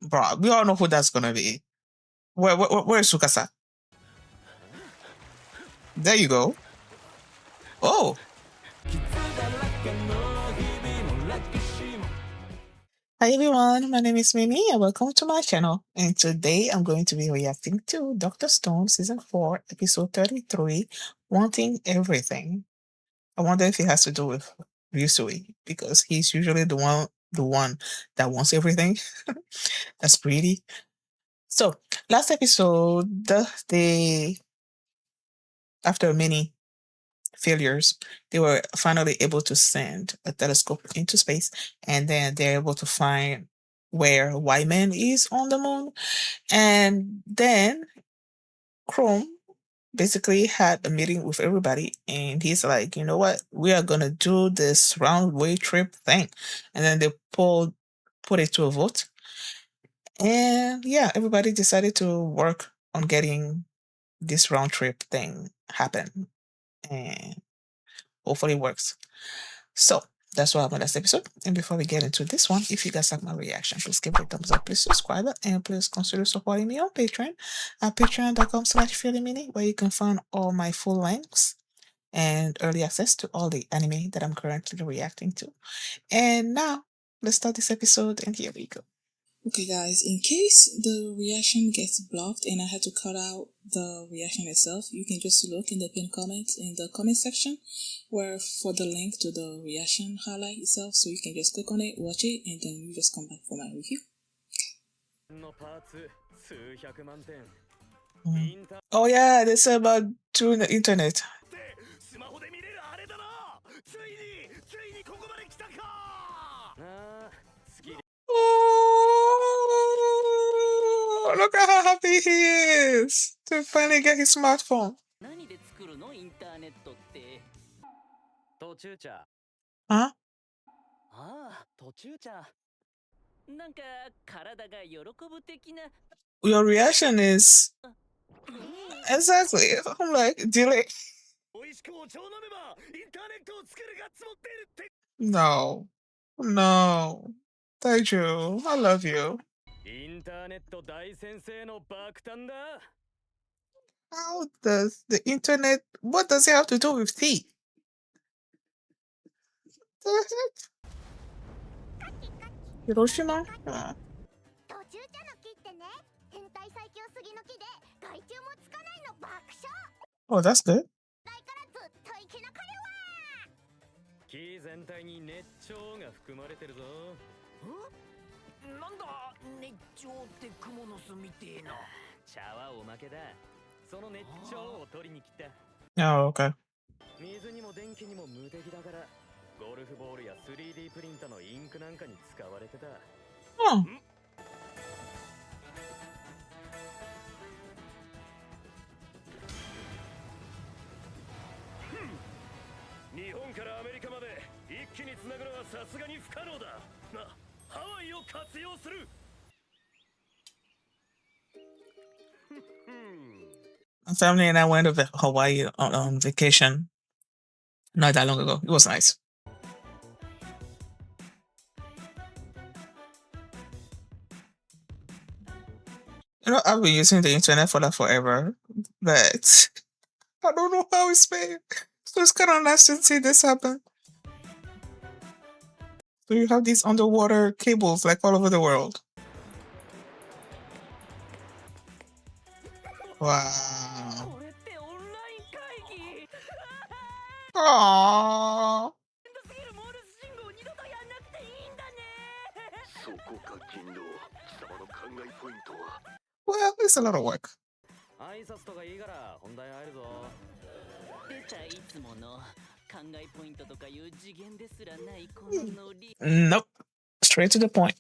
Bro, we all know who that's gonna be. Where's Tsukasa? There you go. Oh. Hi everyone, my name is Mimi and welcome to my channel. And today I'm going to be reacting to Dr. Stone Season 4, Episode 33, Wanting Everything. I wonder if it has to do with Ryusui, because he's usually the one that wants everything. That's pretty. So, last episode, after many failures, they were finally able to send a telescope into space, and then they're able to find where Wyman is on the moon. And then Chrome basically had a meeting with everybody, and he's like, you know what, we are gonna do this round way trip thing. And then they put it to a vote, and yeah, everybody decided to work on getting this round trip thing happen, and hopefully it works. So that's what happened last episode. And before we get into this one, if you guys like my reaction, please give it a thumbs up, please subscribe, and please consider supporting me on Patreon at patreon.com/feelingmini, where you can find all my full lengths and early access to all the anime that I'm currently reacting to. And now let's start this episode, and here we go. Okay guys, in case the reaction gets blocked and I had to cut out the reaction itself, you can just look in the pinned comments in the comment section where for the link to the reaction highlight itself, so you can just click on it, watch it, and then you just come back for my review. Oh yeah, they said about doing the internet. Oh, look at how happy he is to finally get his smartphone. Huh? Your reaction is exactly. I'm like, delay. No, no, Taiju, I love you. How does the internet? What does it have to do with tea? The heck? Hiroshima? Oh, that's good. Oh, okay. Oh. My family and I went to Hawaii on vacation not that long ago. It was nice. You know, I've been using the internet for that forever, but I don't know how it's made. So it's kind of nice to see this happen. So you have these underwater cables like all over the world. Wow. Aww. Well, it's a lot of work. Nope. Straight to the point.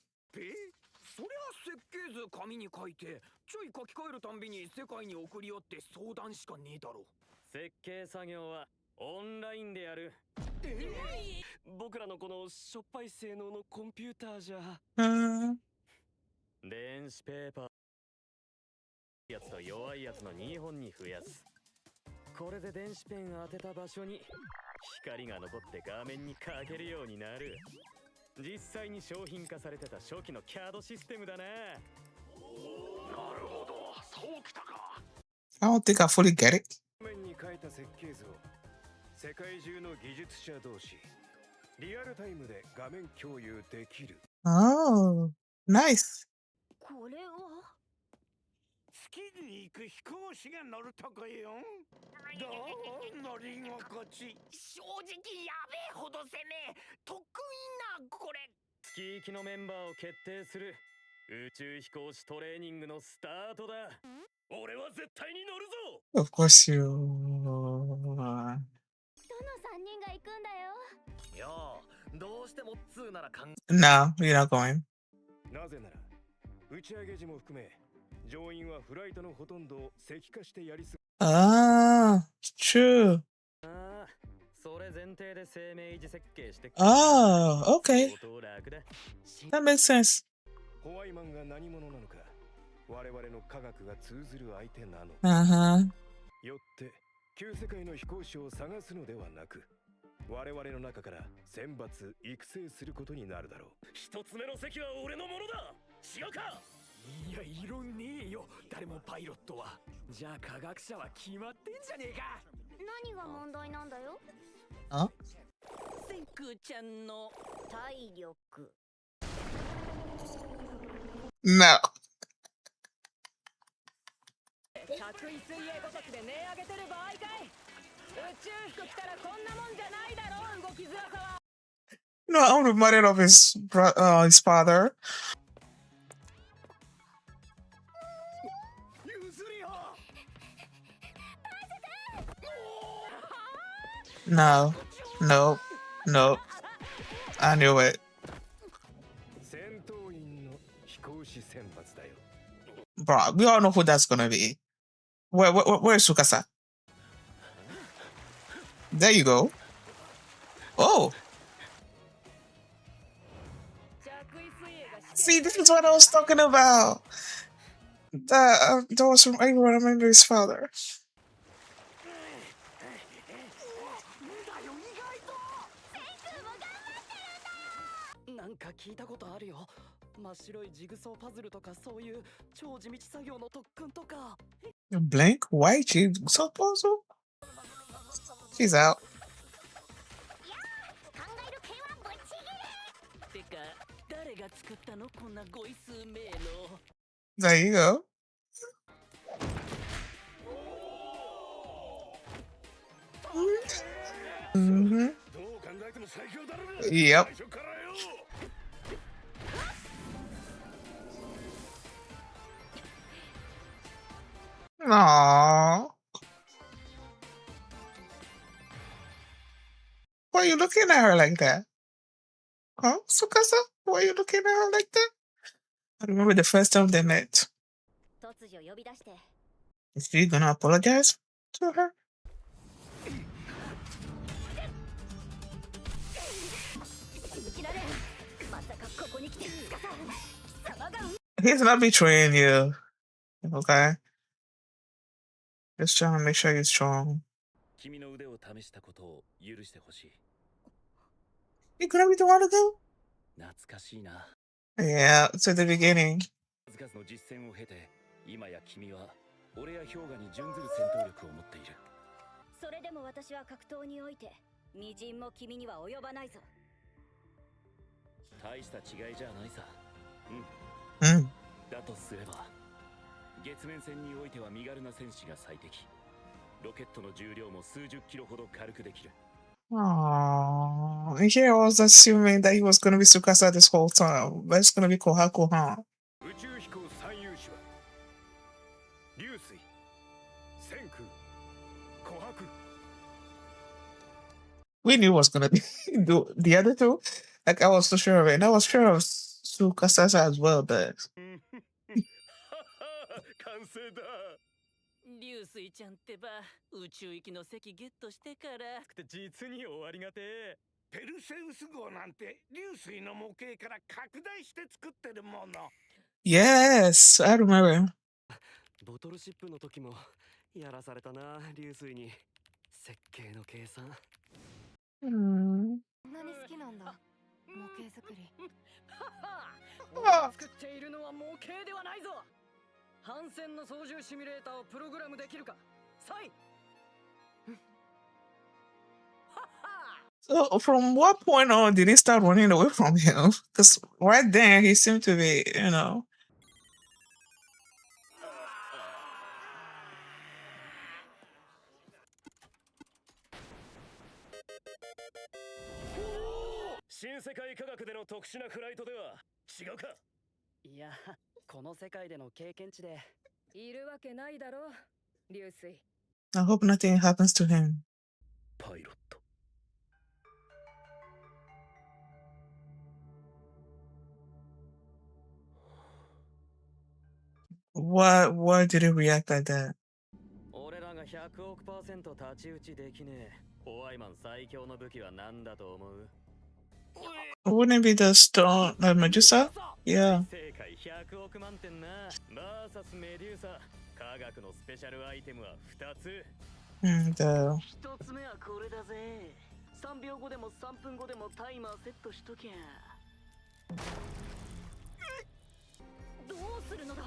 実際に商品化されてた初期の CAD システムだね。なるほど、そうきたか。I don't think I fully get it. 面に描いた設計図を世界中の技術者同士リアルタイムで画面共有できる。Oh, nice. これは月に行く飛行士が乗るとこよ。どう乗り心地。正直やべえほど攻め得意なこれ。月行きのメンバーを決定する宇宙飛行士トレーニングのスタートだ。俺は絶対に乗るぞ。 Of course you. どの3人が行くんだよ。いやどうしても2なら考 No, you're not going. なぜなら打ち上げ時も含め乗員はフライトのほとんどを石化してやりす Ah, true. ああそれ前提で生命維持設計して Oh, okay. 相当楽だ。 That makes sense. ホワイマンが何者なのか我々の科学が通ずる相手なの。 Uh-huh. よって旧世界の飛行士を探すのではなく我々の中から選抜育成することになるだろう。一つ目の席は俺のものだ。違うか。いや、異論ねえよ。誰もパイロットは。じゃあ科学者は決まってんじゃねえか。何が問題なんだよ。Huh? センクちゃんの体力。 No. 着衣水泳ごときで値上げてる場合かい。宇宙服着たらこんなもんじゃないだろう。動きづらさは。 No, I'm reminded of his father. 譲りよ。 No, no, no. I knew it. 戦闘員の飛行士選抜だよ。 Bro, we all know who that's gonna be. Where's Tsukasa? There you go. Oh, 着衣水泳が see, this is what I was talking about. That was from I remember his father. なんか聞いたことあるよ。真っ白いジグソーパズルとかそういう超地道作業の特訓とか。 Blink, white, she supposed to? She's out. 考える系はぶっちぎれ。てか誰が作ったのこんな語彙数迷路。 There you go. Mm-hmm. どう考えても最強だろ。 Yep. 最初からよ。 Aww. Why are you looking at her like that? Huh, Tsukasa? Why are you looking at her like that? I remember the first time they met. 突如呼び出して。 Is she gonna apologize to her? 信じられん。まさかここに来て司貴様が。 He's not betraying you. Okay? Just trying to make sure you're strong. 君の腕を試したことを許してほしい。 You gonna be the one to do? 懐かしいな。 Yeah, to the beginning. 数々の実践を経て今や君は俺や氷河に準ずる戦闘力を持っている。それでも私は格闘において微塵も君には及ばないぞ。大した違いじゃないさ。 Mm. だとすれば月面船においては身軽な戦士が最適。ロケットの重量も数十キロほど軽くできる。 Aww. Here I was assuming that he was gonna be Tsukasa this whole time. But it's gonna be Kohaku, huh? 宇宙飛行最優秀は流水、千空、琥珀。 We knew it was gonna be the other two. Like I was so sure of it. And I was sure of Tsukasa as well, but 完成だ。流水ちゃんってば宇宙行きの席ゲットしてから実に終わりがてえ。ペルセウス号なんて流水の模型から拡大して作ってるもの。 yes, I remember. ボトルシップの時もやらされたな流水に。設計の計算。Mm. 何好きなんだ模型作り。作っているのは模型ではないぞ。反戦の操縦シミュレーターをプログラムできるか。サイ。So from what point on did he start running away from him? Because right then he seemed to be, you know. 新世界科学での特殊なフライトでは違うか。いや、この世界での経験値で。いるわけないだろ、流水。I hope nothing happens to him. パイロット。Why did he react like that? 俺らが100億%太刀打ちできねえ。ホワイマン最強の武器は何だと思う？ Wouldn't it be the stone, Medusa? Yeah. 世界100億万点な。バーサスメデューサ。科学のスペシャルアイテムは2つ。The 1つ目はこれだぜ。3秒後でも3分後でもタイマーセットしときゃ。どうするのだ。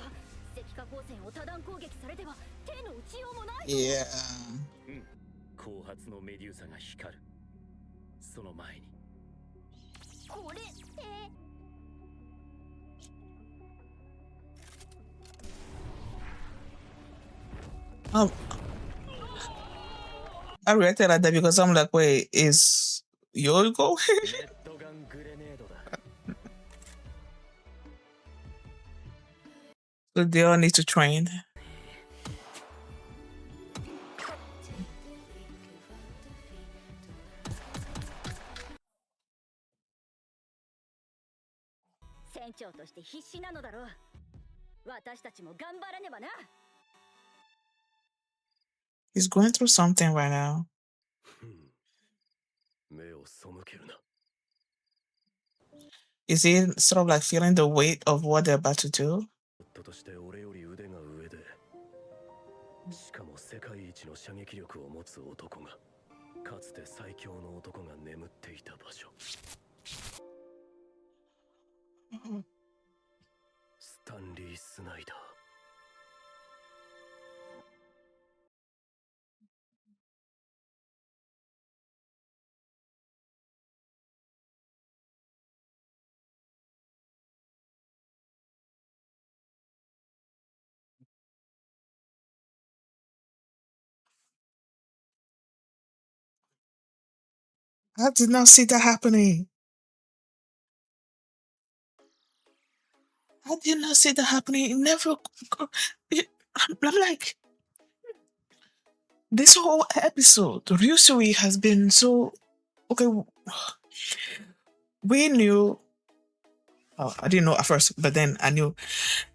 石化光線を多段攻撃されては手の打ちようもない。yeah. 後発のメデューサが光る。その前に。これって。I reacted like that because I'm like, wait, is Yo go? レッドガングレネードだ。So they all need to train. 船長として必死なのだろう。私たちも頑張らねばな。He's going through something right now. 目を背けるな。 Is he sort of like feeling the weight of what they're about to do? 夫として俺より腕が上で、しかも世界一の射撃力を持つ男が、かつて最強の男が眠っていた場所。スタンリー・スナイダー。I did not see that happening. I did not see that happening. It never. I'm like, this whole episode, Ryusui has been so. Okay, we knew. Oh, I didn't know at first, but then I knew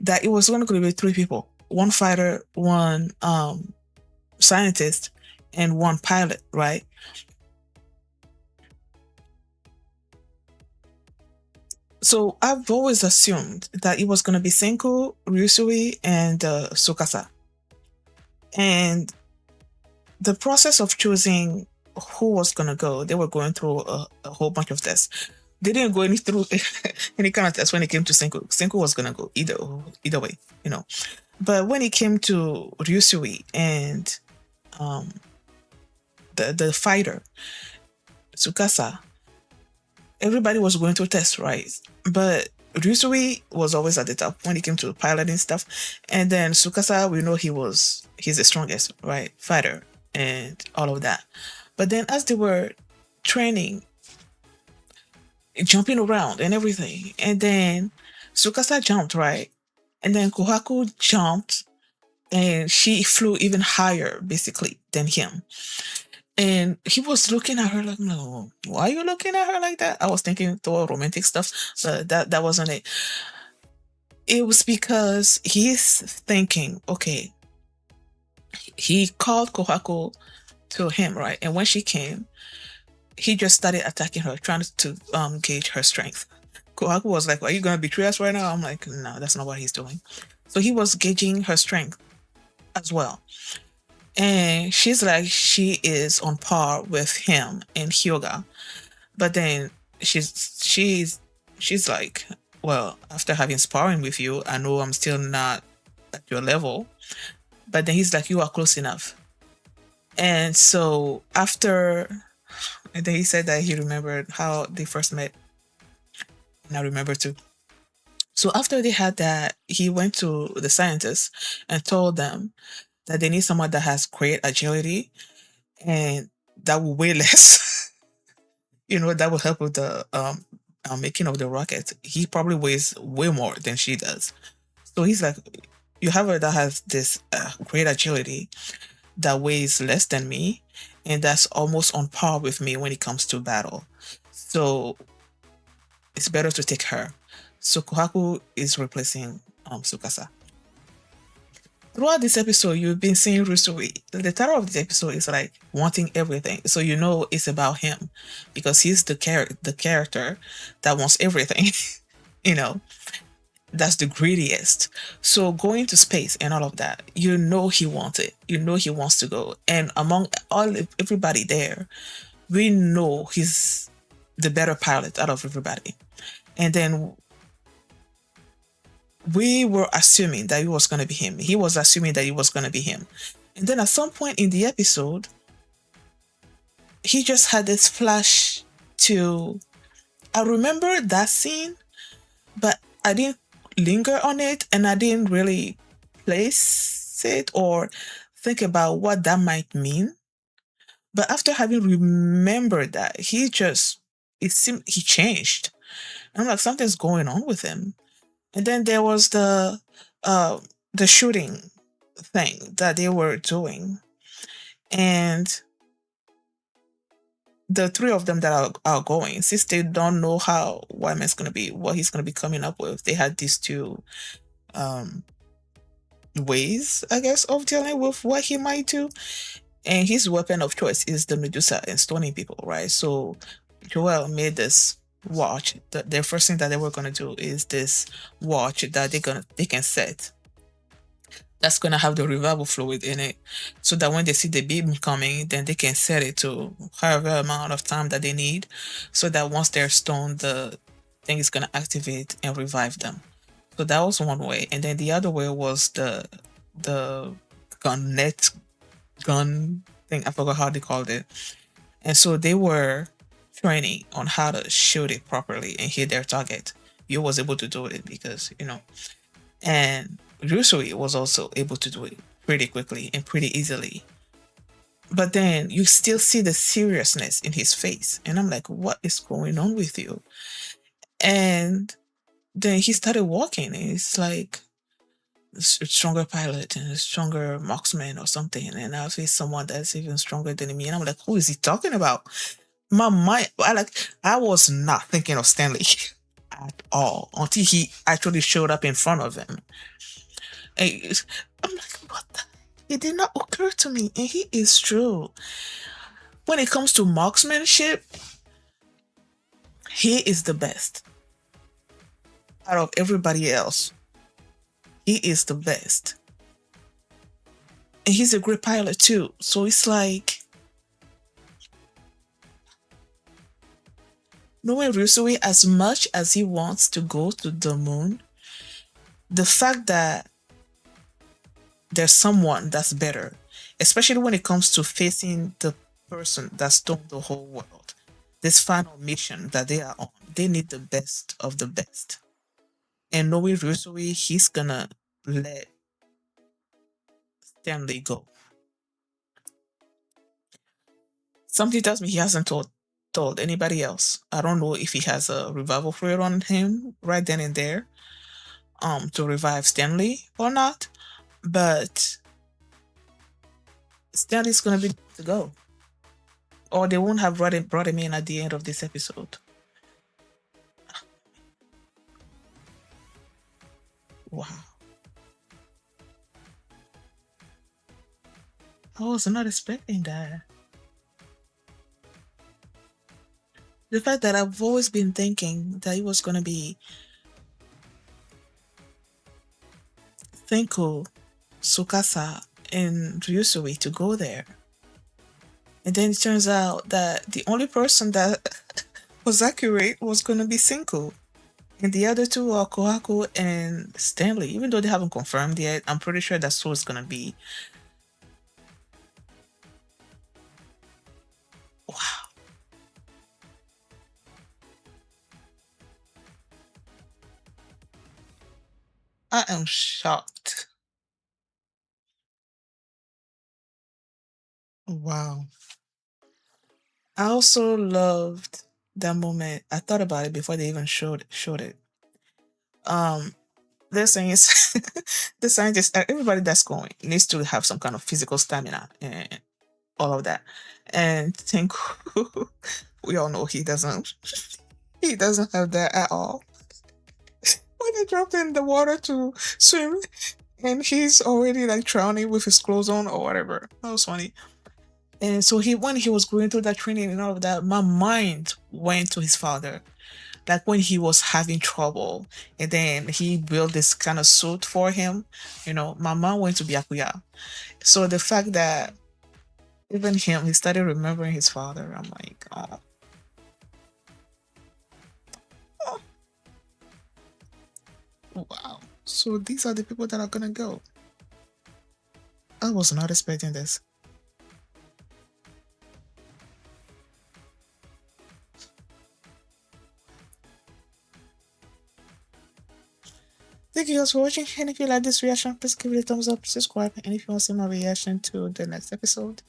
that it was only going to be 3 people: one fighter, one scientist, and one pilot, right? So I've always assumed that it was going to be Senku, Ryusui, and Tsukasa. And the process of choosing who was going to go, they were going through a whole bunch of tests. They didn't go through any kind of test when it came to Senku. Senku was going to go either way, you know. But when it came to Ryusui and the fighter, Tsukasa, everybody was going through tests, right? But Ryusui was always at the top when it came to piloting stuff. And then Tsukasa, we know he's the strongest, right? Fighter and all of that. But then as they were training, jumping around and everything, and then Tsukasa jumped, right? And then Kohaku jumped and she flew even higher, basically, than him. And he was looking at her like, no, why are you looking at her like that? I was thinking toward romantic stuff, but that wasn't it. It was because he's thinking, okay, he called Kohaku to him, right? And when she came, he just started attacking her, trying to gauge her strength. Kohaku was like, are you going to betray us right now? I'm like, no, that's not what he's doing. So he was gauging her strength as well. And she's like, she is on par with him and Hyoga. But then she's like, well, after having sparring with you, I know I'm still not at your level. But then he's like, you are close enough. And so after, and then he said that he remembered how they first met. And I remember too. So after they had that, he went to the scientists and told them that they need someone that has great agility and that will weigh less. That will help with the making of the rocket. He probably weighs way more than she does. So he's like, you have her that has this great agility that weighs less than me, and that's almost on par with me when it comes to battle. So it's better to take her. So Kohaku is replacing Tsukasa. Throughout this episode, you've been seeing Ryusui. The title of this episode is like wanting everything, so you know it's about him because he's the character that wants everything. you know, that's the greediest. So going to space and all of that, you know he wants it. You know he wants to go. And among everybody there, we know he's the better pilot out of everybody. And then we were assuming that it was going to be him. He was assuming that it was going to be him. And then at some point in the episode, he just had this flash to. I remember that scene, but I didn't linger on it and I didn't really place it or think about what that might mean. But after having remembered that, it seemed he changed. And I'm like, something's going on with him. And then there was the shooting thing that they were doing. And the three of them that are going, since they don't know how Wyman's gonna be, what he's gonna be coming up with, they had these two ways, I guess, of dealing with what he might do. And his weapon of choice is the Medusa and stoning people, right? So Joel made this watch. The first thing that they were gonna do is this watch that they can set. That's gonna have the revival fluid in it, so that when they see the beam coming, then they can set it to however amount of time that they need, so that once they're stoned, the thing is gonna activate and revive them. So that was one way, and then the other way was the gun thing. I forgot how they called it. And so they were training on how to shoot it properly and hit their target. You was able to do it because, and Ryusui was also able to do it pretty quickly and pretty easily. But then you still see the seriousness in his face. And I'm like, what is going on with you? And then he started walking and it's like a stronger pilot and a stronger marksman or something. And I see someone that's even stronger than me. And I'm like, who is he talking about? My mind, I was not thinking of Stanley at all until he actually showed up in front of him. And I'm like, what the? It did not occur to me. And he is true. When it comes to marksmanship, he is the best. Out of everybody else, he is the best. And he's a great pilot too. So it's like, knowing Ryusui, as much as he wants to go to the moon, the fact that there's someone that's better, especially when it comes to facing the person that stole the whole world, this final mission that they are on, they need the best of the best. And knowing Ryusui, he's gonna let Stanley go. Something tells me he hasn't told anybody else. I don't know if he has a revival fluid on him right then and there to revive Stanley or not, but Stanley's gonna be to go, or they won't have brought him in at the end of this episode. Wow, I was not expecting that. The fact that I've always been thinking that it was gonna be Senku, Tsukasa, and Ryusui to go there. And then it turns out that the only person that was accurate was gonna be Senku. And the other two are Kohaku and Stanley. Even though they haven't confirmed yet, I'm pretty sure that's who it's gonna be. Wow, I am shocked. Wow. I also loved that moment. I thought about it before they even showed it. Um, they're saying it's the scientists, everybody that's going needs to have some kind of physical stamina and all of that. And Tenku, we all know he doesn't. He doesn't have that at all. When they dropped in the water to swim, and he's already like drowning with his clothes on or whatever. That was funny. And so when he was going through that training and all of that, my mind went to his father. Like when he was having trouble, and then he built this kind of suit for him. My mom went to Byakuya. So the fact that even him, he started remembering his father. I'm like, oh, oh, wow. So these are the people that are gonna go. I was not expecting this. Thank you guys for watching, and if you like this reaction, please give it a thumbs up, subscribe, and if you want to see my reaction to the next episode,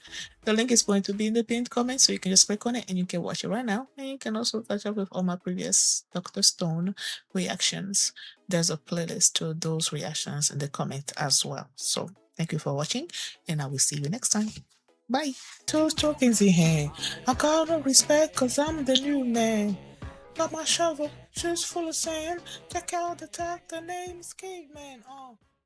the link is going to be in the pinned comment, so you can just click on it and you can watch it right now, and you can also catch up with all my previous Dr. Stone reactions. There's a playlist to those reactions in the comment as well. So thank you for watching, and I will see you next time. Bye. Two tokens in hand. I got no respect cause I'm the new man. Got my shovel, shoes full of sand. Check out the top, the name's Caveman. Oh.